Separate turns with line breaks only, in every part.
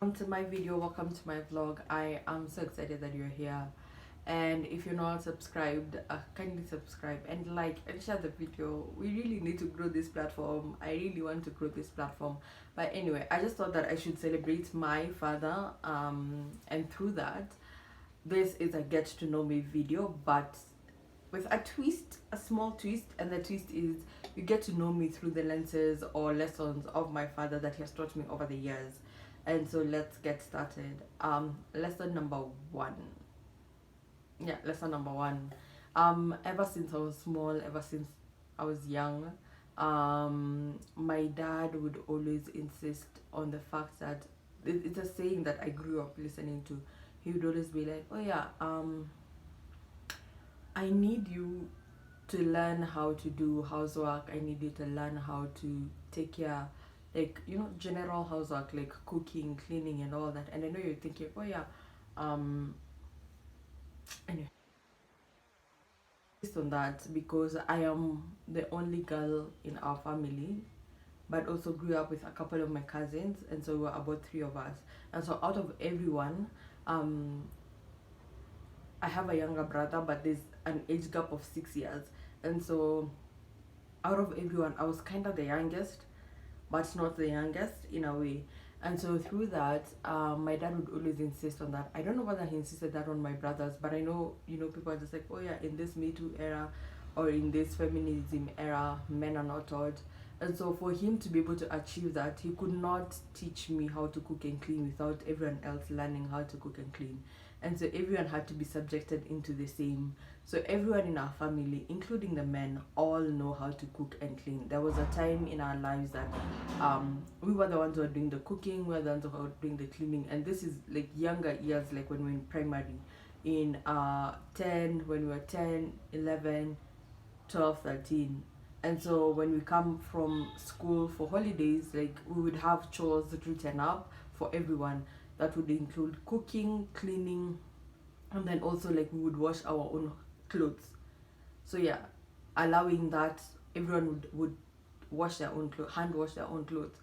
Welcome to my video, welcome to my vlog. I am so excited that you're here, and if you're not subscribed, kindly subscribe and like and share the video. We really need to grow this platform. I really want to grow this platform. But anyway, I just thought that I should celebrate my father, and through that, this is a get to know me video, but with a twist, a small twist. And the twist is you get to know me through the lenses or lessons of my father that he has taught me over the years. And so let's get started. Lesson number one. Yeah, lesson number one. Ever since I was small, ever since I was young, my dad would always insist on the fact that it's a saying that I grew up listening to. He would always be like, "Oh yeah, I need you to learn how to do housework. I need you to learn how to take care, like, general housework, like cooking, cleaning, and all that." And I know you're thinking, "Oh yeah, um, anyway." Based on that, because I am the only girl in our family, but also grew up with a couple of my cousins, and so we were about three of us. And so out of everyone, um, I have a younger brother, but there's an age gap of 6 years, and so out of everyone, I was kind of the youngest, but not the youngest in a way. And so through that, my dad would always insist on that. I don't know whether he insisted that on my brothers, but I know, people are just like, "Oh yeah, in this Me Too era or in this feminism era, men are not taught." And so for him to be able to achieve that, he could not teach me how to cook and clean without everyone else learning how to cook and clean. And so everyone had to be subjected into the same. So everyone in our family, including the men, all know how to cook and clean. There was a time in our lives that we were the ones who were doing the cooking, we were the ones who were doing the cleaning. And this is like younger years, like when we were in primary, in 10, when we were 10, 11, 12, 13. And so when we come from school for holidays, like we would have chores written up for everyone. That would include cooking, cleaning, and then also like we would wash our own clothes. So yeah, allowing that everyone would wash their own clothes, hand wash their own clothes.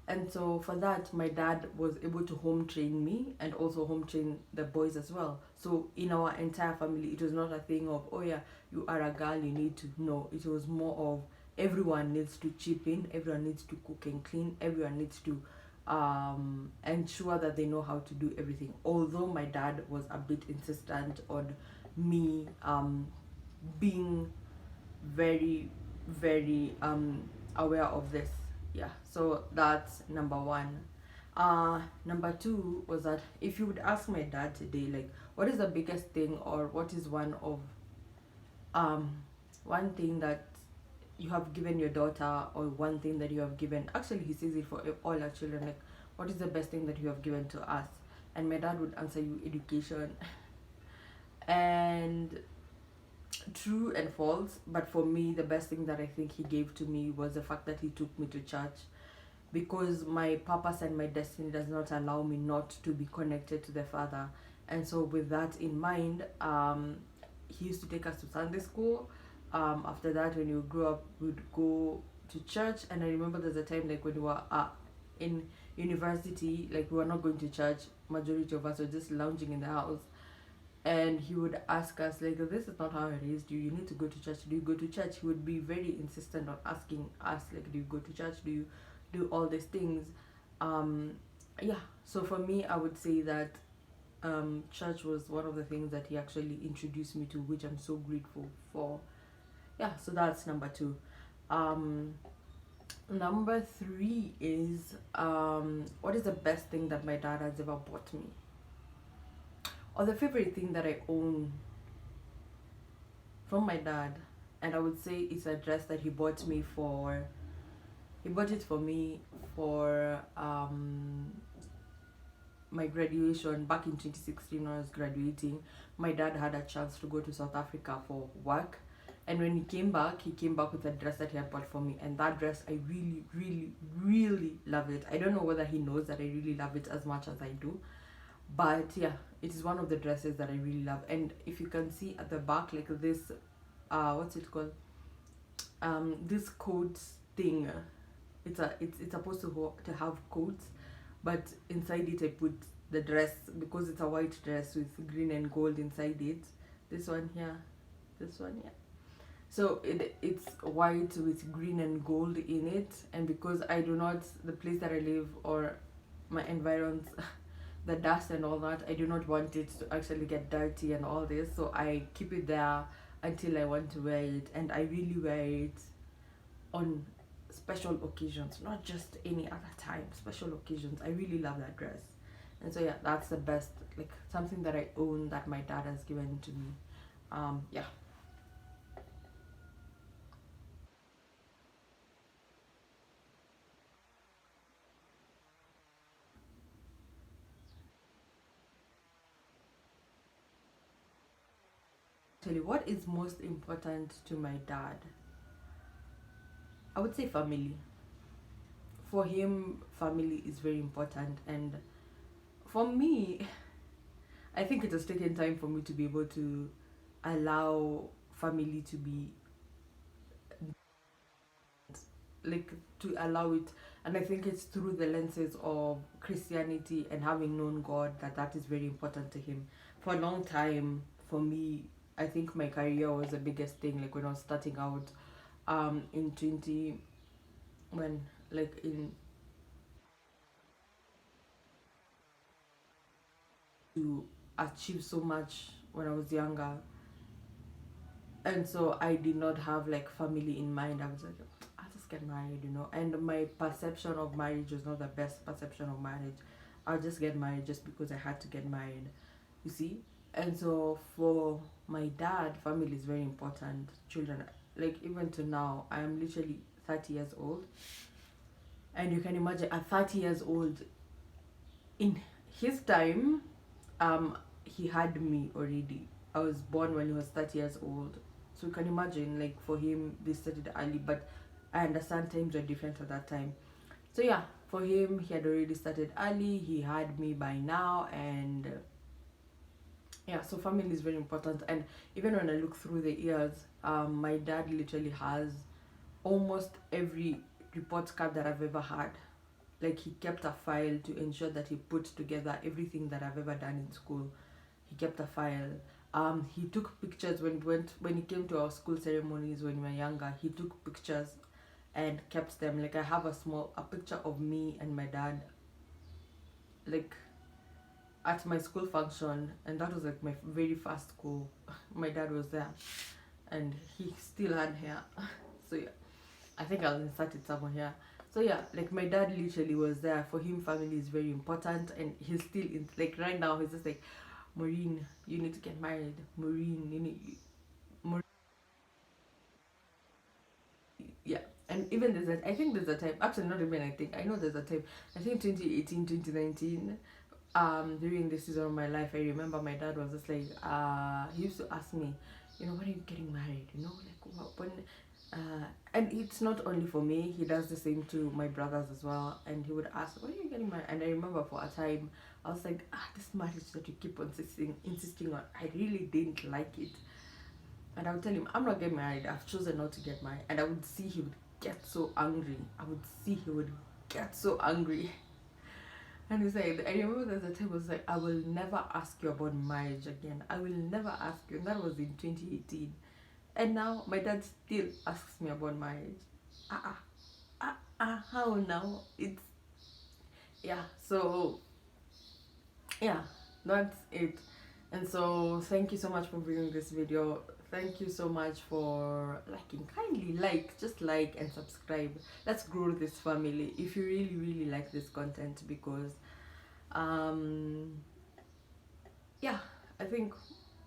And so for that, my dad was able to home train me and also home train the boys as well. So in our entire family, it was not a thing of, "Oh yeah, you are a girl, you need to." No, it was more of everyone needs to chip in, everyone needs to cook and clean, everyone needs to ensure that they know how to do everything. Although my dad was a bit insistent on me being very, very aware of this. Yeah, so that's number one. Number two was that if you would ask my dad today, like, what is the biggest thing, or what is um one thing that you have given your daughter, or one thing that you have given, actually he says it for all our children, like, what is the best thing that you have given to us? And my dad would answer you, education. And true and false, but for me the best thing that I think he gave to me was the fact that he took me to church, because my purpose and my destiny does not allow me not to be connected to the Father. And so with that in mind, he used to take us to Sunday school. After that, when we grew up, we'd go to church. And I remember there's a time like when we were in university, like we were not going to church, majority of us were just lounging in the house. And he would ask us like, "This is not how I raised you, you need to go to church. Do you go to church?" He would be very insistent on asking us like, "Do you go to church? Do you do all these things?" um yeah, so for me I would say that church was one of the things that he actually introduced me to, which I'm so grateful for. Yeah, so that's number two. Number three is, what is the best thing that my dad has ever bought me, or the favorite thing that I own from my dad. And I would say it's a dress that he bought it for me for my graduation back in 2016. When I was graduating, my dad had a chance to go to South Africa for work, and when he came back with a dress that he had bought for me. And that dress, I really, really, really love it. I don't know whether he knows that I really love it as much as I do, but yeah, it is one of the dresses that I really love. And if you can see at the back, like this, what's it called, this coat thing, it's supposed to have coats but inside it I put the dress, because it's a white dress with green and gold inside it. This one here, this one, yeah. So it's white with green and gold in it, and because I do not, the place that I live or my environs, the dust and all that, I do not want it to actually get dirty and all this, so I keep it there until I want to wear it. And I really wear it on special occasions, not just any other time, special occasions. I really love that dress. And so yeah, that's the best, like something that I own that my dad has given to me. Yeah. Tell you what is most important to my dad. I would say family. For him, family is very important, and for me, I think it has taken time for me to be able to allow family to be, like, to allow it. And I think it's through the lenses of Christianity and having known God that that is very important to him. For a long time, for me, I think my career was the biggest thing. Like when I was starting out, in 20, when, like in, to achieve so much when I was younger. And so I did not have like family in mind. I was like, I'll just get married, you know. And my perception of marriage was not the best perception of marriage. I'll just get married just because I had to get married, you see. And so for my dad, family is very important. Children, like even to now, I am literally 30 years old. And you can imagine at 30 years old, in his time, he had me already. I was born when he was 30 years old. So you can imagine, like for him, they started early, but I understand times were different at that time. So yeah, for him, he had already started early. He had me by now, and yeah, so family is very important. And even when I look through the years, my dad literally has almost every report card that I've ever had. Like he kept a file to ensure that he put together everything that I've ever done in school. He kept a file. He took pictures when he came to our school ceremonies when we were younger. He took pictures and kept them. Like I have a picture of me and my dad, like at my school function, and that was like my very first school. My dad was there, and he still had hair. So yeah, I think I'll insert it somewhere here. So yeah, like my dad literally was there. For him, family is very important, and he's still in. Like right now, he's just like, Maureen, you need to get married. Maureen, you need. Maureen, yeah. And even there's a, I think there's a time. Actually, not even I think. I know there's a time. I think 2018, 2019. During this season of my life, I remember my dad was just like, he used to ask me, you know, when are you getting married? You know, like what, when, and it's not only for me, he does the same to my brothers as well. And he would ask, when are you getting married? And I remember for a time, I was like, this marriage that you keep on insisting on, I really didn't like it. And I would tell him, I'm not getting married, I've chosen not to get married. And I would see he would get so angry. I would see he would get so angry. And he said, I remember there's a time he was like, I will never ask you about marriage again. I will never ask you. And that was in 2018. And now my dad still asks me about marriage. How now? It's, yeah. So, yeah, that's it. And so, thank you so much for viewing this video. Thank you so much for liking. Kindly like, just like and subscribe. Let's grow this family if you really, really like this content, because yeah, I think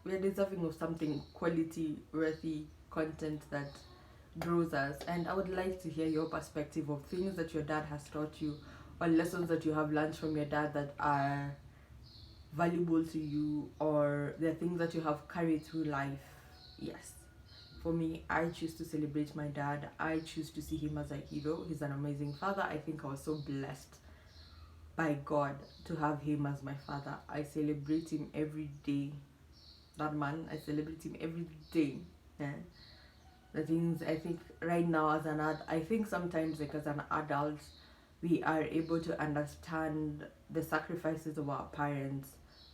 we're deserving of something quality worthy content that grows us. And I would like to hear your perspective of things that your dad has taught you, or lessons that you have learned from your dad that are valuable to you, or the things that you have carried through life. Yes, for me, I choose to celebrate my dad. I choose to see him as a hero. He's an amazing father. I think I was so blessed by God to have him as my father. I celebrate him every day. That man, I celebrate him every day. Yeah. The things I think right now as an I think sometimes like as an adult, we are able to understand the sacrifices of our parents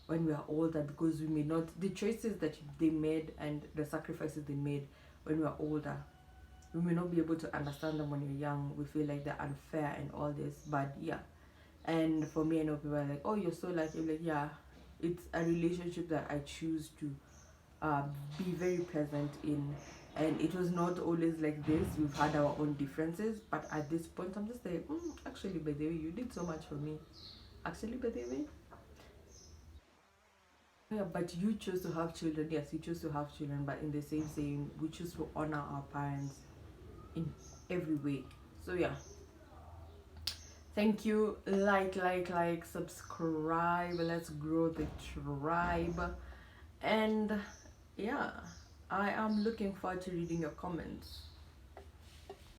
when we are older, because we may not, the choices that they made and the sacrifices they made when we are older, we may not be able to understand them when you're young. We feel like they're unfair and all this, but yeah. And for me, I know people are like, oh, you're so lucky. I'm like, yeah, it's a relationship that I choose to be very present in. And it was not always like this. We've had our own differences, but at this point, I'm just like, actually, by the way, you did so much for me. Actually, by the way, yeah, but you chose to have children. Yes, you chose to have children, but in the same, we choose to honor our parents in every way. So yeah, thank you. Like, subscribe. Let's grow the tribe. And yeah, I am looking forward to reading your comments.